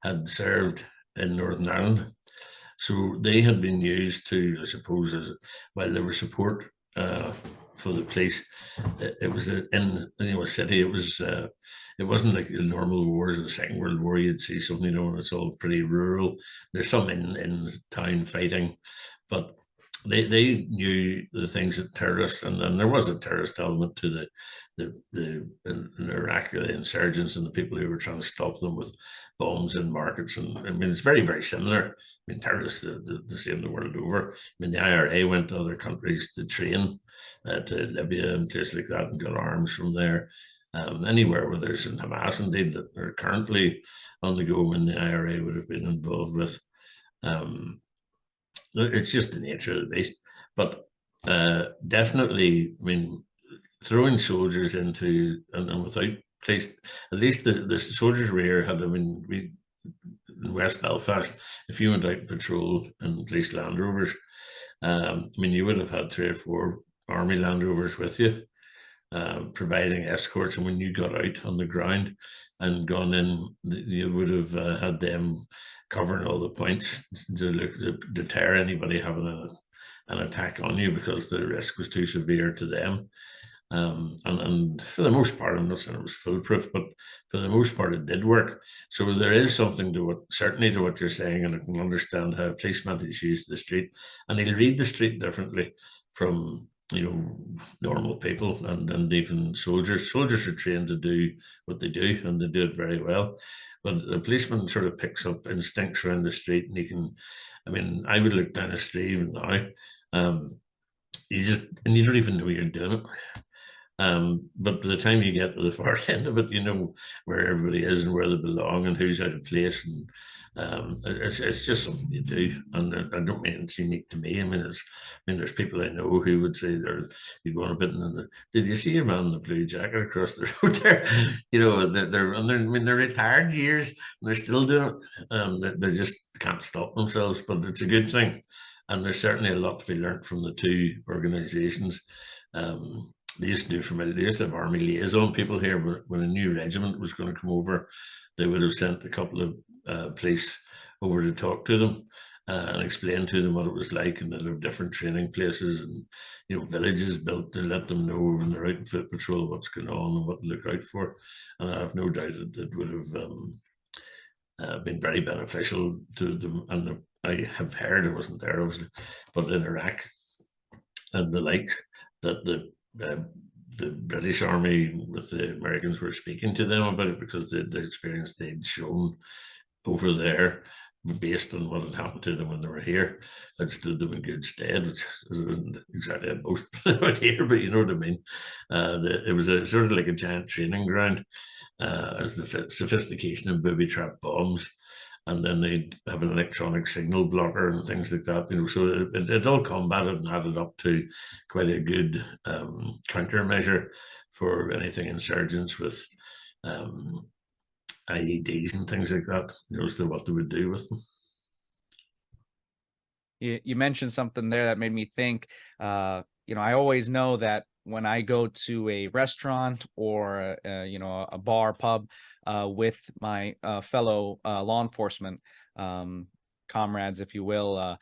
had served in Northern Ireland. So they had been used to, I suppose, while they were support for the police. It was in a city. It wasn't like the normal wars of the Second World War. You'd see something, and it's all pretty rural. There's some in town fighting, but they knew the things that terrorists, and there was a terrorist element to the in Iraq, the insurgents and the people who were trying to stop them with bombs in markets. And I mean, it's very, very similar. I mean, terrorists the same the world over. I mean, the IRA went to other countries to train, to Libya and places like that, and got arms from there. Anywhere where there's in Hamas, indeed, that are currently on the go, and the IRA would have been involved with. Um, it's just the nature of the beast. But definitely, I mean, throwing soldiers into and without place, at least the soldiers were here had, I mean, we in West Belfast, if you went out and patrol in police Land Rovers, I mean, you would have had 3 or 4 army Land Rovers with you, providing escorts. And when you got out on the ground and gone in, you would have had them covering all the points to deter anybody having an attack on you, because the risk was too severe to them. And for the most part, I'm not saying it was foolproof, but for the most part, it did work. So there is something to what, certainly to what you're saying, and I can understand how a policeman is used to the street, and he'll read the street differently from normal people, and even soldiers. Soldiers are trained to do what they do, and they do it very well. But a policeman sort of picks up instincts around the street, and he can. I mean, I would look down a street even now. You don't even know you're doing it. But by the time you get to the far end of it, you know where everybody is and where they belong and who's out of place, and it's just something you do. And I don't mean it's unique to me. I mean, there's people I know who would say you go on a bit, and did you see your man in the blue jacket across the road there? I mean, they're retired years and they're still doing it. They just can't stop themselves, but it's a good thing. And there's certainly a lot to be learned from the two organisations. They used to have army liaison people here, but when a new regiment was going to come over, they would have sent a couple of police over to talk to them and explain to them what it was like, and they'd have different training places and villages built to let them know when they're out in foot patrol what's going on and what to look out for. And I have no doubt it would have been very beneficial to them. And I have heard, I wasn't there obviously, but in Iraq and the likes, that the British Army with the Americans were speaking to them about it, because the experience they'd shown over there based on what had happened to them when they were here, had stood them in good stead, which isn't exactly a boast out here, but you know what I mean. It was a sort of like a giant training ground, as the sophistication of booby trap bombs. And then they'd have an electronic signal blocker and things like that. So it all combated and added up to quite a good countermeasure for anything insurgents with IEDs and things like that. So what they would do with them. You mentioned something there that made me think. I always know that when I go to a restaurant or a bar, pub, with my fellow law enforcement comrades, if you will,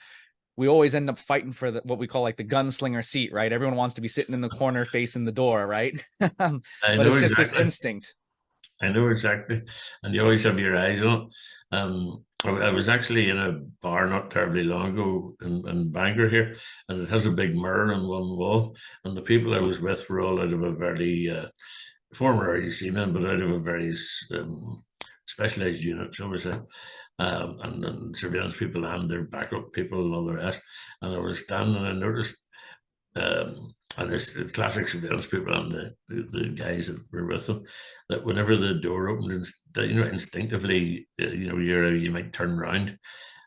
we always end up fighting for what we call like the gunslinger seat, right? Everyone wants to be sitting in the corner facing the door, right? But it's just this instinct. I know exactly, and you always have your eyes on it. I was actually in a bar not terribly long ago in Bangor here, and it has a big mirror on one wall. And the people I was with were all out of a very former RUC men, but out of a very specialized unit, shall we say, and surveillance people and their backup people and all the rest. And I was standing, and I noticed. And it's classic surveillance people and the guys that were with them, that whenever the door opened, instinctively, you might turn around.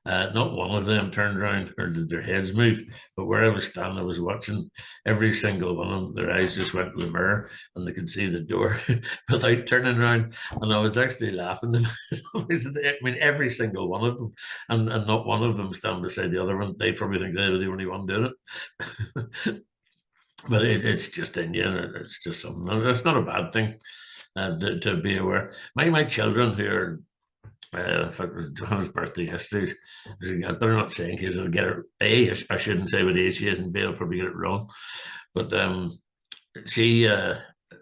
Not one of them turned around or did their heads move, but where I was standing, I was watching every single one of them. Their eyes just went to the mirror and they could see the door without turning around. And I was actually laughing. I mean, every single one of them, and not one of them stand beside the other one. They probably think they were the only one doing it. But it's just in you. It's just something. It's not a bad thing to be aware. My children who are, in fact, it was John's birthday yesterday. I better not say in case I'll get it. I shouldn't say what age she is, and B, I'll probably get it wrong. But she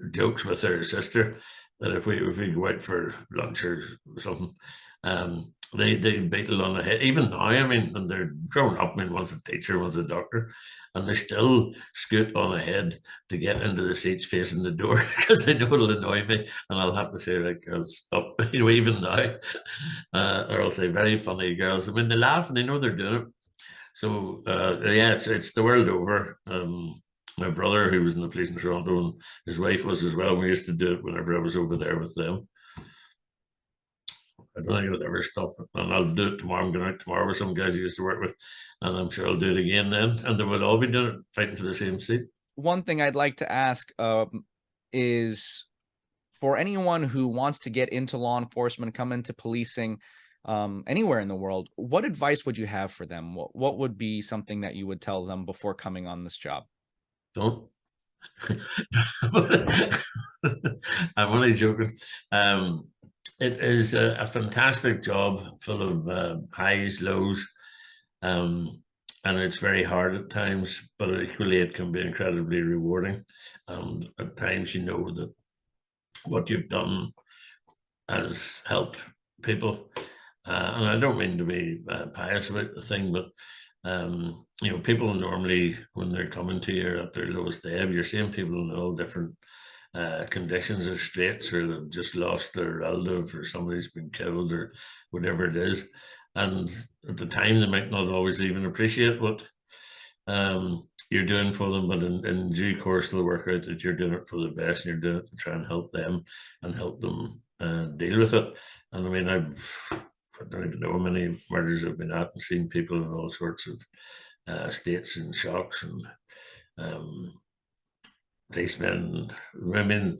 jokes with her sister that if we go out for lunch or something, they beetle on the head. Even now, I mean, when they're growing up, I mean, one's a teacher, one's a doctor, and they still scoot on ahead to get into the seats facing the door because they know it'll annoy me, and I'll have to say, right, girls, up, even now, or I'll say, very funny, girls. I mean, they laugh and they know they're doing it. So yeah, it's the world over. My brother, who was in the police in Toronto, and his wife was as well. We used to do it whenever I was over there with them. I don't think it'll ever stop. And I'll do it tomorrow. I'm going out tomorrow with some guys I used to work with, and I'm sure I'll do it again then. And they will all be doing it, fighting for the same seat. One thing I'd like to ask is, for anyone who wants to get into law enforcement, come into policing anywhere in the world, what advice would you have for them? What would be something that you would tell them before coming on this job? Don't. I'm only joking. It is a fantastic job full of highs, lows, and it's very hard at times, but equally it can be incredibly rewarding. And at times you know that what you've done has helped people. And I don't mean to be pious about the thing, but people normally, when they're coming to you at their lowest ebb, you're seeing people in all different conditions or straits, or they've just lost their relative, or somebody's been killed, or whatever it is. And at the time, they might not always even appreciate what you're doing for them, but in due course, they'll work out that you're doing it for the best, and you're doing it to try and help them and help them deal with it. And I mean, I don't even know how many murders I've been at and seen people in all sorts of states and shocks and policemen. I mean,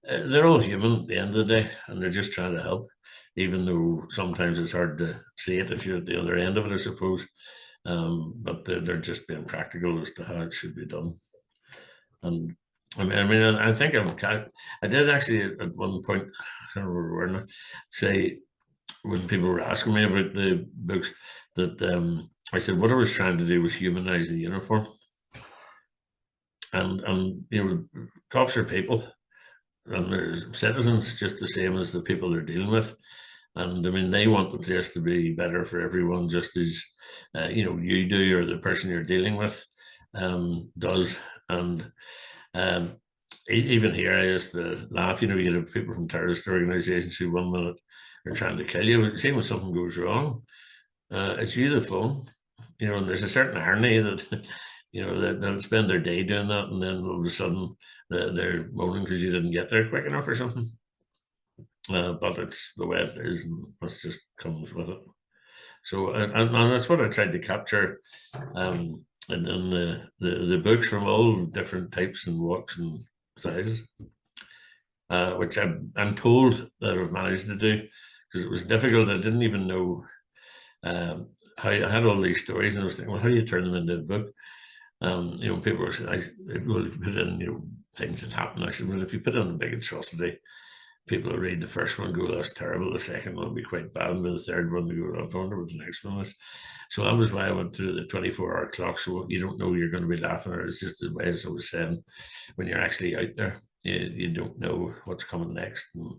they're all human at the end of the day, and they're just trying to help, even though sometimes it's hard to see it if you're at the other end of it, I suppose. But they're just being practical as to how it should be done. And I think I did actually at one point, I don't remember where now, say, when people were asking me about the books, that I said what I was trying to do was humanize the uniform. And cops are people, and there's citizens just the same as the people they're dealing with. And I mean, they want the place to be better for everyone, just as you do, or the person you're dealing with does. And even here, I used to laugh. You have people from terrorist organizations who 1 minute are trying to kill you, but same when something goes wrong, It's you, the phone. And there's a certain irony that that they'll spend their day doing that, and then all of a sudden they're moaning because you didn't get there quick enough or something. But it's the way it is, and it just comes with it. So, and that's what I tried to capture, and in the books from all different types and walks and sizes, which I'm told that I've managed to do, because it was difficult. I didn't even know how I had all these stories, and I was thinking, well, how do you turn them into a book? People were saying, well, if you put in, things that happen. I said, well, if you put in a big atrocity, people will read the first one, go, that's terrible. The second one will be quite bad. And the third one, they go, I wonder what the next one is. So that was why I went through the 24-hour clock. So you don't know you're going to be laughing, or it's just the way, as I was saying, when you're actually out there, you don't know what's coming next. And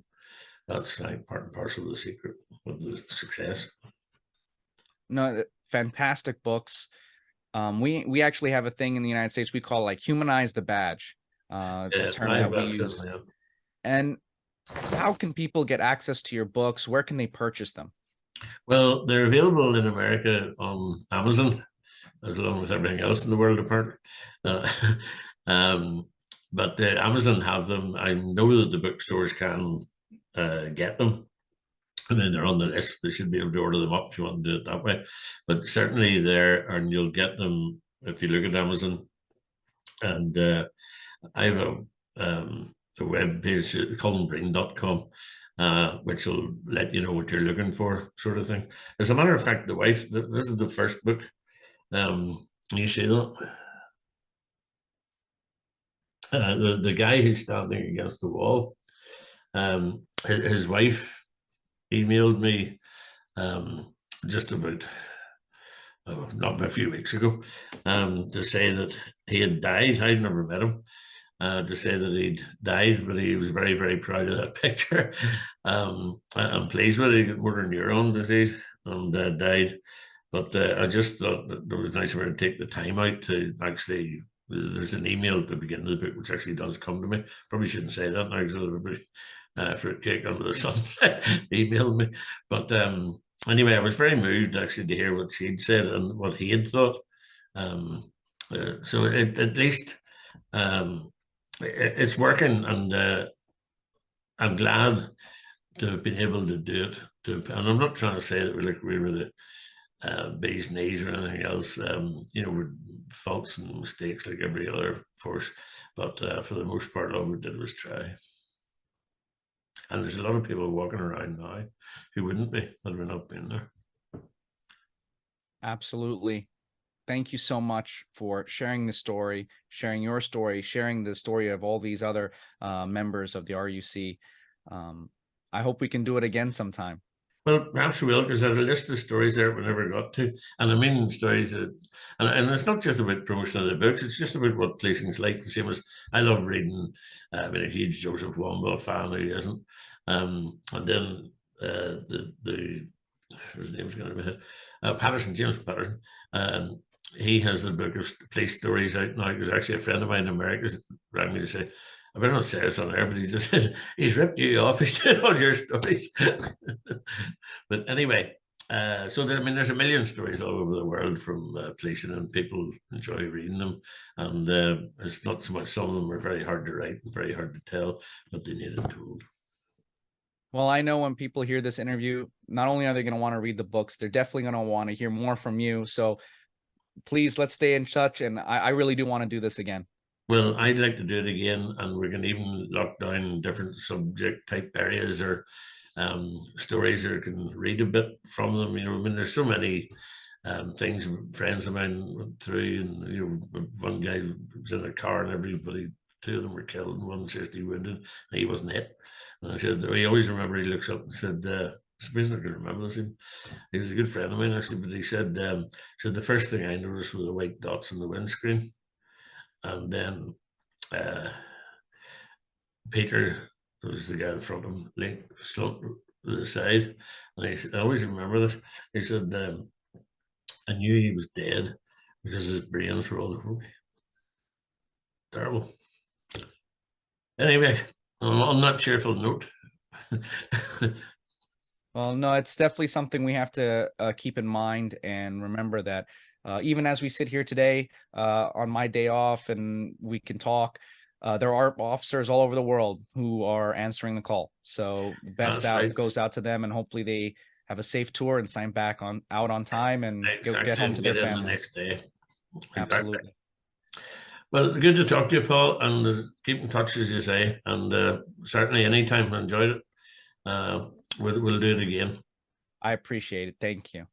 that's like part and parcel of the secret of the success. No, fantastic books. We actually have a thing in the United States we call like humanize the badge. It's a term that we use. And how can people get access to your books? Where can they purchase them? Well, they're available in America on Amazon, as along with everything else in the world, apparently. Uh, um, but Amazon have them. I know that the bookstores can get them. And then they're on the list. They should be able to order them up if you want to do it that way. But certainly there, and you'll get them if you look at Amazon. And I have a web page, colinbreen.com, which will let you know what you're looking for, sort of thing. As a matter of fact, the wife, this is the first book. You see that? The guy who's standing against the wall, his wife emailed me just about not a few weeks ago, to say that he had died. I'd never met him. To say that he'd died, but he was very, very proud of that picture. I'm pleased with it. He got motor neuron disease and died. But I just thought that it was nice of her to take the time out to actually. There's an email at the beginning of the book which actually does come to me. Probably shouldn't say that now because everybody fruitcake under the sun emailed me. But anyway, I was very moved actually to hear what she'd said and what he had thought. So at least it's working, and I'm glad to have been able to do it. And I'm not trying to say that we were the bee's knees or anything else. With faults and mistakes like every other force, but for the most part, all we did was try. And there's a lot of people walking around now who wouldn't be had we not been there. Absolutely. Thank you so much for sharing the story, sharing your story, sharing the story of all these other members of the RUC. I hope we can do it again sometime. Well, perhaps we will, because there's a list of stories there we never got to. And I mean stories that, and it's not just about promotion of the books, it's just about what policing's like. The same as I love reading, I've been a huge Joseph Womble fan, who isn't. And then his name's going to be hit, Patterson, James Patterson. He has the book of police stories out now, because actually a friend of mine in America rang me to say, I better not say this on air, but he just said he's ripped you off. He's doing all your stories. But anyway, there's a million stories all over the world from policing, and people enjoy reading them. And it's not so much, some of them are very hard to write and very hard to tell, but they need it told. Well, I know when people hear this interview, not only are they going to want to read the books, they're definitely going to want to hear more from you. So please, let's stay in touch. And I really do want to do this again. Well, I'd like to do it again, and we can even lock down different subject type areas or stories that can read a bit from them. There's so many things friends of mine went through, and one guy was in a car and everybody, two of them were killed and one seriously wounded, and he wasn't hit. And I said, he always remember, he looks up and said, I suppose I can remember this. He was a good friend of mine actually, but he said, the first thing I noticed were the white dots on the windscreen. And then Peter, who was the guy in front of him, slumped to the side. And he said, I always remember this. He said, I knew he was dead because his brains were all over me. Terrible. Anyway, on that cheerful note, Well, no, it's definitely something we have to keep in mind and remember that even as we sit here today on my day off and we can talk, there are officers all over the world who are answering the call. So the best That's right. out goes out to them, and hopefully they have a safe tour and sign back on out on time and get Exactly, home and to their get in the families. next day. Exactly. Absolutely. Well, good to talk to you, Paul, and keep in touch, as you say. And certainly, anytime I enjoyed it. We'll do it again. I appreciate it. Thank you.